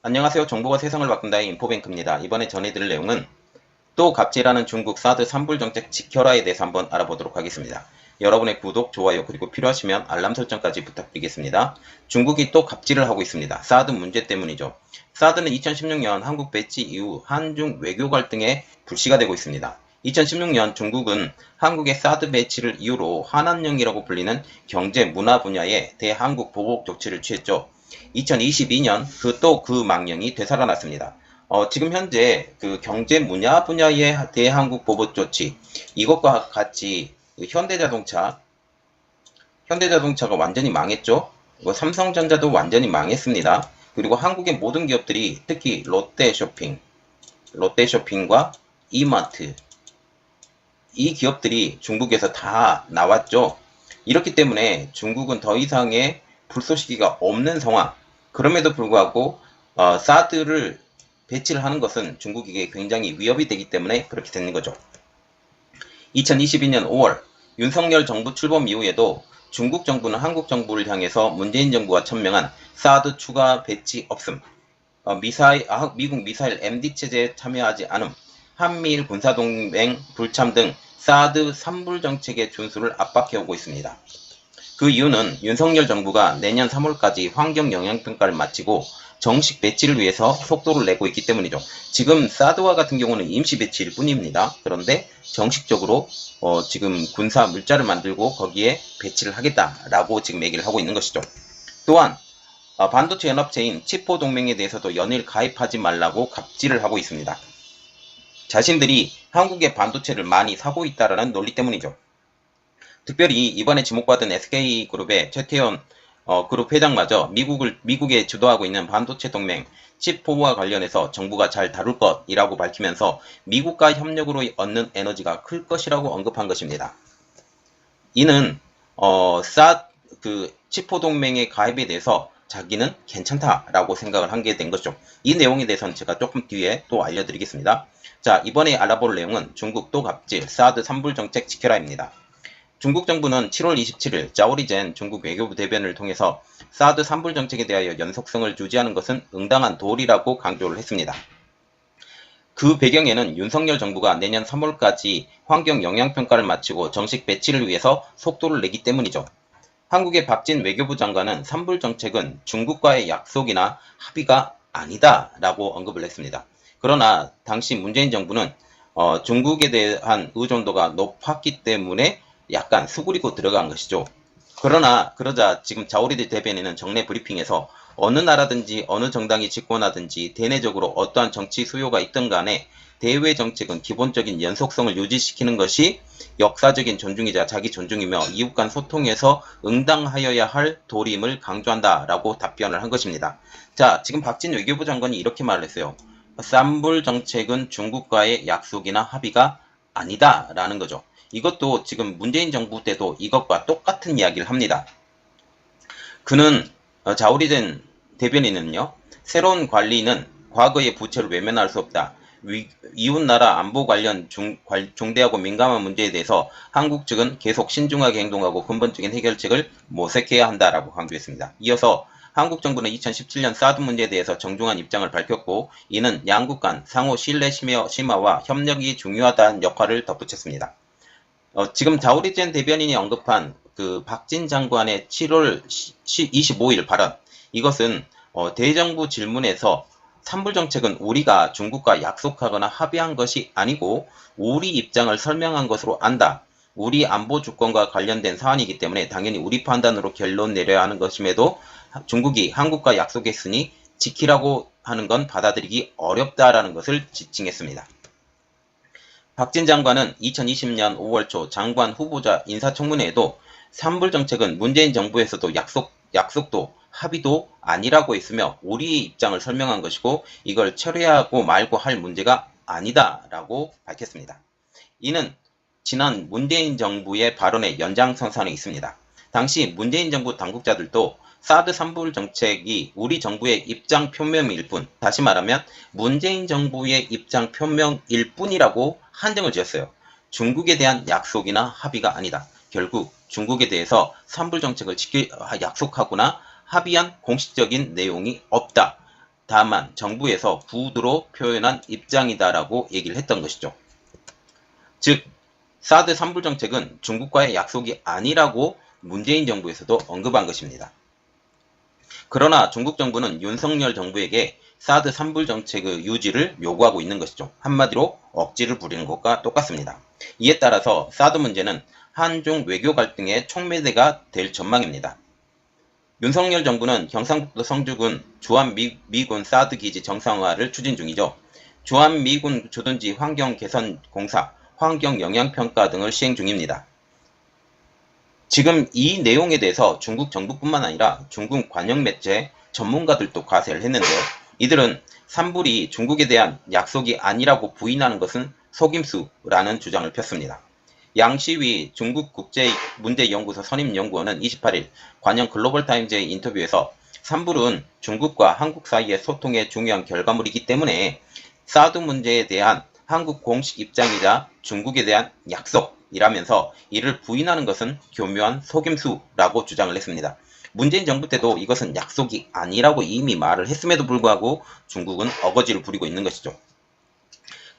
안녕하세요. 정보가 세상을 바꾼다의 인포뱅크입니다. 이번에 전해드릴 내용은 또 갑질하는 중국 사드 산불 정책 지켜라에 대해서 한번 알아보도록 하겠습니다. 여러분의 구독, 좋아요, 그리고 필요하시면 알람 설정까지 부탁드리겠습니다. 중국이 또 갑질을 하고 있습니다. 사드 문제 때문이죠. 사드는 2016년 한국 배치 이후 한중 외교 갈등에 불씨가 되고 있습니다. 2016년 중국은 한국의 사드 배치를 이유로 한한령이라고 불리는 경제 문화 분야의 대한국 보복 조치를 취했죠. 2022년 그 망령이 되살아났습니다. 지금 현재 그 경제 분야의 대한국 보복 조치 이것과 같이 그 현대자동차가 완전히 망했죠. 삼성전자도 완전히 망했습니다. 그리고 한국의 모든 기업들이 특히 롯데쇼핑과 이마트 이 기업들이 중국에서 다 나왔죠. 이렇기 때문에 중국은 더 이상의 불쏘시개가 없는 상황. 그럼에도 불구하고 사드를 배치를 하는 것은 중국에게 굉장히 위협이 되기 때문에 그렇게 되는 거죠. 2022년 5월 윤석열 정부 출범 이후에도 중국 정부는 한국 정부를 향해서 문재인 정부가 천명한 사드 추가 배치 없음, 미국 미사일 MD 체제에 참여하지 않음, 한미일 군사동맹 불참 등 사드 산불 정책의 준수를 압박해오고 있습니다. 그 이유는 윤석열 정부가 내년 3월까지 환경 영향평가를 마치고 정식 배치를 위해서 속도를 내고 있기 때문이죠. 지금 사드와 같은 경우는 임시 배치일 뿐입니다. 그런데 정식적으로 지금 군사 물자를 만들고 거기에 배치를 하겠다라고 지금 얘기를 하고 있는 것이죠. 또한 반도체 연합체인 치포 동맹에 대해서도 연일 가입하지 말라고 갑질을 하고 있습니다. 자신들이 한국의 반도체를 많이 사고 있다라는 논리 때문이죠. 특별히 이번에 지목받은 SK그룹의 최태원 그룹 회장마저 미국에 주도하고 있는 반도체 동맹 칩4와 관련해서 정부가 잘 다룰 것이라고 밝히면서 미국과 협력으로 얻는 에너지가 클 것이라고 언급한 것입니다. 이는 칩4 동맹의 가입에 대해서 자기는 괜찮다라고 생각을 한 게 된 거죠. 이 내용에 대해서는 제가 조금 뒤에 또 알려드리겠습니다. 자, 이번에 알아볼 내용은 중국 또 갑질, 사드 산불 정책 지켜라입니다. 중국 정부는 7월 27일 자오리젠 중국 외교부 대변을 통해서 사드 산불 정책에 대하여 연속성을 유지하는 것은 응당한 도리라고 강조를 했습니다. 그 배경에는 윤석열 정부가 내년 3월까지 환경 영향평가를 마치고 정식 배치를 위해서 속도를 내기 때문이죠. 한국의 박진 외교부 장관은 산불 정책은 중국과의 약속이나 합의가 아니다라고 언급을 했습니다. 그러나 당시 문재인 정부는 중국에 대한 의존도가 높았기 때문에 약간 수그리고 들어간 것이죠. 그러자 지금 자오리드 대변인은 정례 브리핑에서 어느 나라든지 어느 정당이 집권하든지 대내적으로 어떠한 정치 수요가 있든 간에 대외 정책은 기본적인 연속성을 유지시키는 것이 역사적인 존중이자 자기 존중이며 이웃 간 소통에서 응당하여야 할 도림을 강조한다라고 답변을 한 것입니다. 자, 지금 박진 외교부 장관이 이렇게 말을 했어요. 산불 정책은 중국과의 약속이나 합의가 아니다라는 거죠. 이것도 지금 문재인 정부 때도 이것과 똑같은 이야기를 합니다. 그는 자오리젠 대변인은요. 새로운 관리는 과거의 부채를 외면할 수 없다. 이웃나라 안보 관련 중대하고 민감한 문제에 대해서 한국 측은 계속 신중하게 행동하고 근본적인 해결책을 모색해야 한다라고 강조했습니다. 이어서 한국 정부는 2017년 사드 문제에 대해서 정중한 입장을 밝혔고 이는 양국 간 상호 신뢰 심화와 협력이 중요하다는 역할을 덧붙였습니다. 지금 자오리젠 대변인이 언급한 그 박진 장관의 7월 25일 발언 이것은 대정부 질문에서 산불 정책은 우리가 중국과 약속하거나 합의한 것이 아니고 우리 입장을 설명한 것으로 안다. 우리 안보 주권과 관련된 사안이기 때문에 당연히 우리 판단으로 결론 내려야 하는 것임에도 중국이 한국과 약속했으니 지키라고 하는 건 받아들이기 어렵다라는 것을 지칭했습니다. 박진 장관은 2020년 5월 초 장관 후보자 인사청문회에도 산불 정책은 문재인 정부에서도 약속도 합의도 아니라고 했으며 우리의 입장을 설명한 것이고 이걸 철회하고 말고 할 문제가 아니다라고 밝혔습니다. 이는 지난 문재인 정부의 발언의 연장선상에 있습니다. 당시 문재인 정부 당국자들도 사드 산불 정책이 우리 정부의 입장 표명일 뿐, 다시 말하면 문재인 정부의 입장 표명일 뿐이라고 한정을 지었어요. 중국에 대한 약속이나 합의가 아니다. 결국 중국에 대해서 산불 정책을 약속하거나 합의한 공식적인 내용이 없다. 다만 정부에서 구두로 표현한 입장이다라고 얘기를 했던 것이죠. 즉 사드 산불 정책은 중국과의 약속이 아니라고 문재인 정부에서도 언급한 것입니다. 그러나 중국 정부는 윤석열 정부에게 사드 산불 정책의 유지를 요구하고 있는 것이죠. 한마디로 억지를 부리는 것과 똑같습니다. 이에 따라서 사드 문제는 한중 외교 갈등의 촉매대가 될 전망입니다. 윤석열 정부는 경상북도 성주군 주한미군 사드 기지 정상화를 추진 중이죠. 주한미군 주둔지 환경개선공사, 환경영향평가 등을 시행 중입니다. 지금 이 내용에 대해서 중국 정부뿐만 아니라 중국 관영 매체 전문가들도 과세를 했는데요. 이들은 산불이 중국에 대한 약속이 아니라고 부인하는 것은 속임수라는 주장을 폈습니다. 양시위 중국국제문제연구소 선임연구원은 28일 관영 글로벌타임즈의 인터뷰에서 산불은 중국과 한국 사이의 소통의 중요한 결과물이기 때문에 사드 문제에 대한 한국 공식 입장이자 중국에 대한 약속이라면서 이를 부인하는 것은 교묘한 속임수라고 주장을 했습니다. 문재인 정부 때도 이것은 약속이 아니라고 이미 말을 했음에도 불구하고 중국은 어거지를 부리고 있는 것이죠.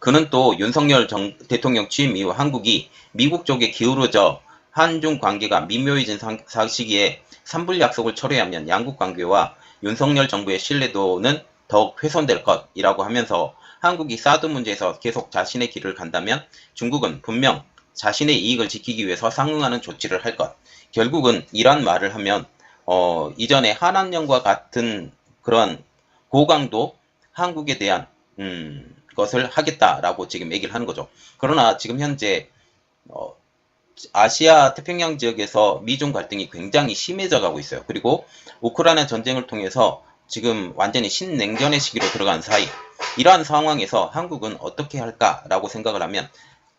그는 또 윤석열 대통령 취임 이후 한국이 미국 쪽에 기울어져 한중 관계가 미묘해진 시기에 산불 약속을 철회하면 양국 관계와 윤석열 정부의 신뢰도는 더욱 훼손될 것이라고 하면서 한국이 사드 문제에서 계속 자신의 길을 간다면 중국은 분명 자신의 이익을 지키기 위해서 상응하는 조치를 할 것. 결국은 이런 말을 하면 이전에 한한령과 같은 그런 고강도 한국에 대한 것을 하겠다라고 지금 얘기를 하는 거죠. 그러나 지금 현재 아시아 태평양 지역에서 미중 갈등이 굉장히 심해져 가고 있어요. 그리고 우크라이나 전쟁을 통해서 지금 완전히 신냉전의 시기로 들어간 사이, 이러한 상황에서 한국은 어떻게 할까라고 생각을 하면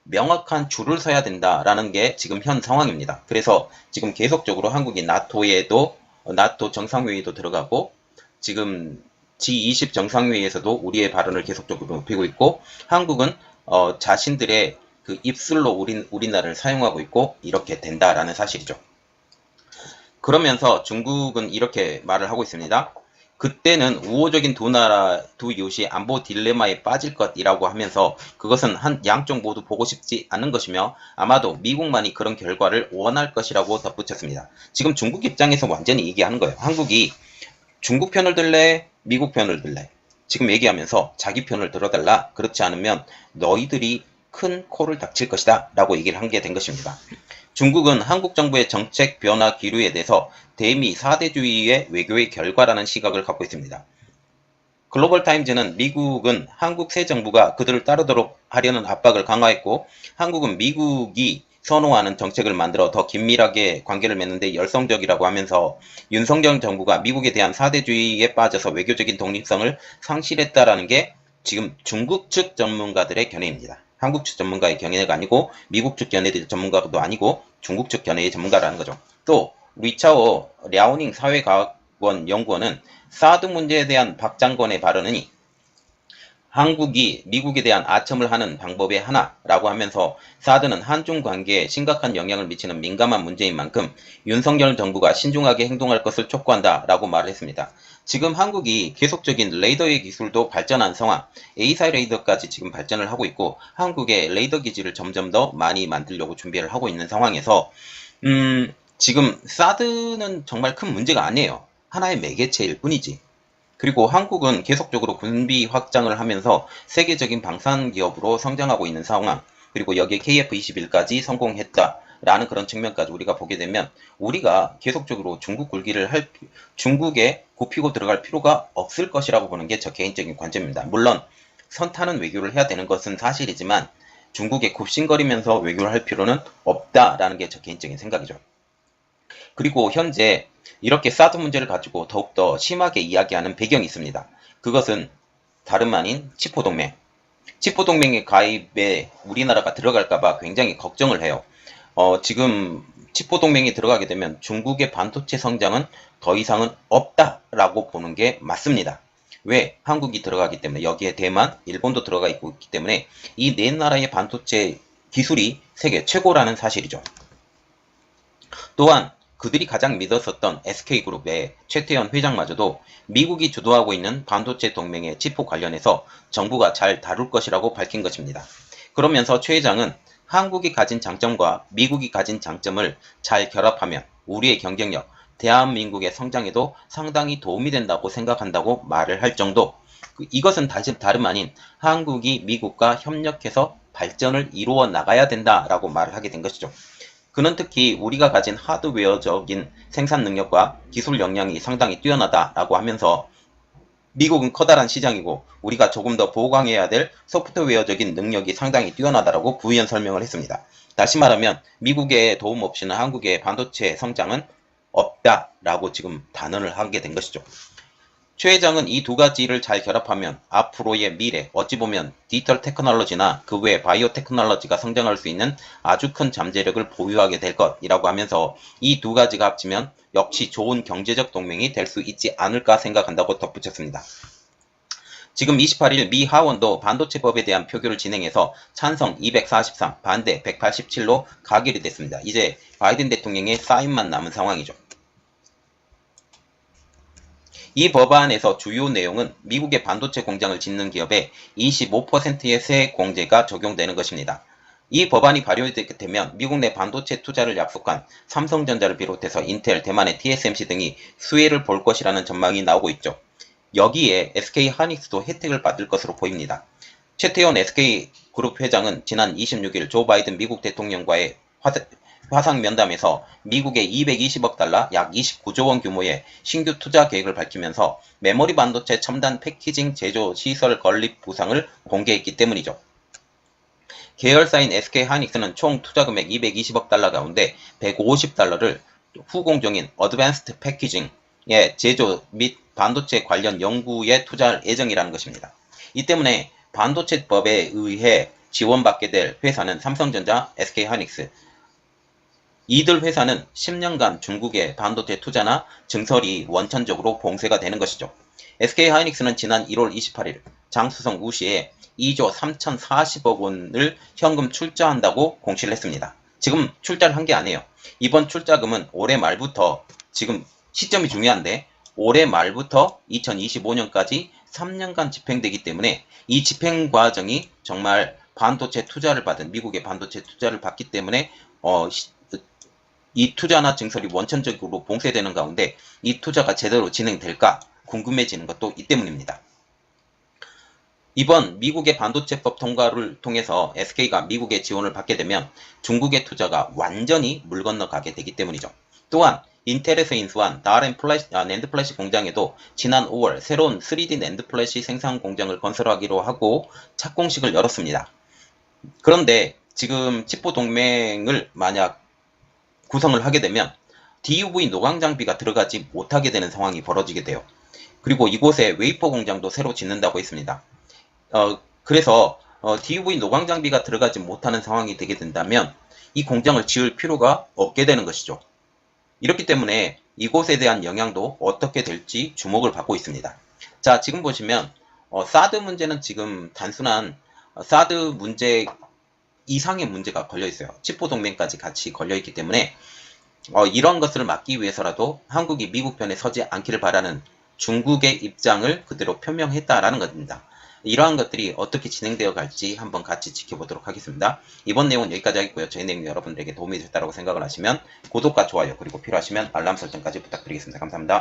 명확한 줄을 서야 된다라는 게 지금 현 상황입니다. 그래서 지금 계속적으로 한국이 나토 정상회의도 들어가고 지금 G20 정상회의에서도 우리의 발언을 계속적으로 높이고 있고 한국은 자신들의 그 입술로 우리나라를 사용하고 있고 이렇게 된다라는 사실이죠. 그러면서 중국은 이렇게 말을 하고 있습니다. 그때는 우호적인 두 이웃이 안보 딜레마에 빠질 것이라고 하면서 그것은 양쪽 모두 보고 싶지 않은 것이며 아마도 미국만이 그런 결과를 원할 것이라고 덧붙였습니다. 지금 중국 입장에서 완전히 얘기하는 거예요. 한국이 중국 편을 들래? 미국 편을 들래? 지금 얘기하면서 자기 편을 들어달라. 그렇지 않으면 너희들이 큰 코를 닥칠 것이다 라고 얘기를 한 게 된 것입니다. 중국은 한국 정부의 정책 변화 기류에 대해서 대미 4대주의의 외교의 결과라는 시각을 갖고 있습니다. 글로벌타임즈는 미국은 한국 새 정부가 그들을 따르도록 하려는 압박을 강화했고 한국은 미국이 선호하는 정책을 만들어 더 긴밀하게 관계를 맺는데 열성적이라고 하면서 윤석열 정부가 미국에 대한 4대주의에 빠져서 외교적인 독립성을 상실했다라는 게 지금 중국 측 전문가들의 견해입니다. 한국 측 전문가의 견해가 아니고 미국 측 견해의 전문가도 아니고 중국 측 견해의 전문가라는 거죠. 또 리차오 랴오닝 사회과학원 연구원은 사드 문제에 대한 박 장관의 발언이 한국이 미국에 대한 아첨을 하는 방법의 하나라고 하면서 사드는 한중 관계에 심각한 영향을 미치는 민감한 문제인 만큼 윤석열 정부가 신중하게 행동할 것을 촉구한다라고 말을 했습니다. 지금 한국이 계속적인 레이더의 기술도 발전한 상황, A사 레이더까지 지금 발전을 하고 있고 한국의 레이더 기지를 점점 더 많이 만들려고 준비를 하고 있는 상황에서 지금 사드는 정말 큰 문제가 아니에요. 하나의 매개체일 뿐이지. 그리고 한국은 계속적으로 군비 확장을 하면서 세계적인 방산 기업으로 성장하고 있는 상황, 그리고 여기에 KF21까지 성공했다라는 그런 측면까지 우리가 보게 되면 우리가 계속적으로 중국에 굽히고 들어갈 필요가 없을 것이라고 보는 게 저 개인적인 관점입니다. 물론 선 타는 외교를 해야 되는 것은 사실이지만 중국에 굽신거리면서 외교를 할 필요는 없다라는 게 저 개인적인 생각이죠. 그리고 현재 이렇게 사드 문제를 가지고 더욱더 심하게 이야기하는 배경이 있습니다. 그것은 다름 아닌 치포동맹. 치포동맹의 가입에 우리나라가 들어갈까봐 굉장히 걱정을 해요. 지금 치포동맹에 들어가게 되면 중국의 반도체 성장은 더 이상은 없다라고 보는 게 맞습니다. 왜? 한국이 들어가기 때문에 여기에 대만, 일본도 들어가 있기 때문에 이 네 나라의 반도체 기술이 세계 최고라는 사실이죠. 또한 그들이 가장 믿었었던 SK그룹의 최태원 회장마저도 미국이 주도하고 있는 반도체 동맹의 치포 관련해서 정부가 잘 다룰 것이라고 밝힌 것입니다. 그러면서 최 회장은 한국이 가진 장점과 미국이 가진 장점을 잘 결합하면 우리의 경쟁력, 대한민국의 성장에도 상당히 도움이 된다고 생각한다고 말을 할 정도. 이것은 다름 아닌 한국이 미국과 협력해서 발전을 이루어 나가야 된다라고 말을 하게 된 것이죠. 그는 특히 우리가 가진 하드웨어적인 생산 능력과 기술 역량이 상당히 뛰어나다라고 하면서 미국은 커다란 시장이고 우리가 조금 더 보강해야 될 소프트웨어적인 능력이 상당히 뛰어나다라고 부연 설명을 했습니다. 다시 말하면 미국의 도움 없이는 한국의 반도체 성장은 없다라고 지금 단언을 하게 된 것이죠. 최 회장은 이 두 가지를 잘 결합하면 앞으로의 미래, 어찌 보면 디지털 테크놀로지나 그 외 바이오 테크놀로지가 성장할 수 있는 아주 큰 잠재력을 보유하게 될 것이라고 하면서 이 두 가지가 합치면 역시 좋은 경제적 동맹이 될 수 있지 않을까 생각한다고 덧붙였습니다. 지금 28일 미 하원도 반도체법에 대한 표결을 진행해서 찬성 243, 반대 187로 가결이 됐습니다. 이제 바이든 대통령의 사인만 남은 상황이죠. 이 법안에서 주요 내용은 미국의 반도체 공장을 짓는 기업에 25%의 세액 공제가 적용되는 것입니다. 이 법안이 발효되게 되면 미국 내 반도체 투자를 약속한 삼성전자를 비롯해서 인텔, 대만의 TSMC 등이 수혜를 볼 것이라는 전망이 나오고 있죠. 여기에 SK하이닉스도 혜택을 받을 것으로 보입니다. 최태원 SK그룹 회장은 지난 26일 조 바이든 미국 대통령과의 화상 면담에서 미국의 220억 달러 약 29조 원 규모의 신규 투자 계획을 밝히면서 메모리 반도체 첨단 패키징 제조 시설 건립 부상을 공개했기 때문이죠. 계열사인 SK하이닉스는 총 투자 금액 220억 달러 가운데 150달러를 후공정인 어드밴스드 패키징의 제조 및 반도체 관련 연구에 투자할 예정이라는 것입니다. 이 때문에 반도체법에 의해 지원받게 될 회사는 삼성전자, SK하이닉스, 이들 회사는 10년간 중국의 반도체 투자나 증설이 원천적으로 봉쇄가 되는 것이죠. SK하이닉스는 지난 1월 28일 장수성 우시에 2조 3,040억 원을 현금 출자한다고 공시를 했습니다. 지금 출자를 한 게 아니에요. 이번 출자금은 올해 말부터, 지금 시점이 중요한데 올해 말부터 2025년까지 3년간 집행되기 때문에 이 집행 과정이 정말 반도체 투자를 받은, 미국의 반도체 투자를 받기 때문에 이 투자나 증설이 원천적으로 봉쇄되는 가운데 이 투자가 제대로 진행될까 궁금해지는 것도 이 때문입니다. 이번 미국의 반도체법 통과를 통해서 SK가 미국의 지원을 받게 되면 중국의 투자가 완전히 물 건너가게 되기 때문이죠. 또한 인텔에서 인수한 낸드 플래시 공장에도 지난 5월 새로운 3D 낸드 플래시 생산 공장을 건설하기로 하고 착공식을 열었습니다. 그런데 지금 칩포 동맹을 만약 구성을 하게 되면 DUV 노광 장비가 들어가지 못하게 되는 상황이 벌어지게 돼요. 그리고 이곳에 웨이퍼 공장도 새로 짓는다고 했습니다. 그래서 DUV 노광 장비가 들어가지 못하는 상황이 되게 된다면 이 공장을 지을 필요가 없게 되는 것이죠. 이렇기 때문에 이곳에 대한 영향도 어떻게 될지 주목을 받고 있습니다. 자, 지금 보시면 사드 문제는 지금 단순한 사드 문제 이상의 문제가 걸려 있어요. 칩포 동맹까지 같이 걸려 있기 때문에 이런 것을 막기 위해서라도 한국이 미국 편에 서지 않기를 바라는 중국의 입장을 그대로 표명했다라는 겁니다. 이러한 것들이 어떻게 진행되어 갈지 한번 같이 지켜보도록 하겠습니다. 이번 내용은 여기까지 하겠고요. 저희 내용이 여러분들에게 도움이 됐다고 생각을 하시면 구독과 좋아요, 그리고 필요하시면 알람 설정까지 부탁드리겠습니다. 감사합니다.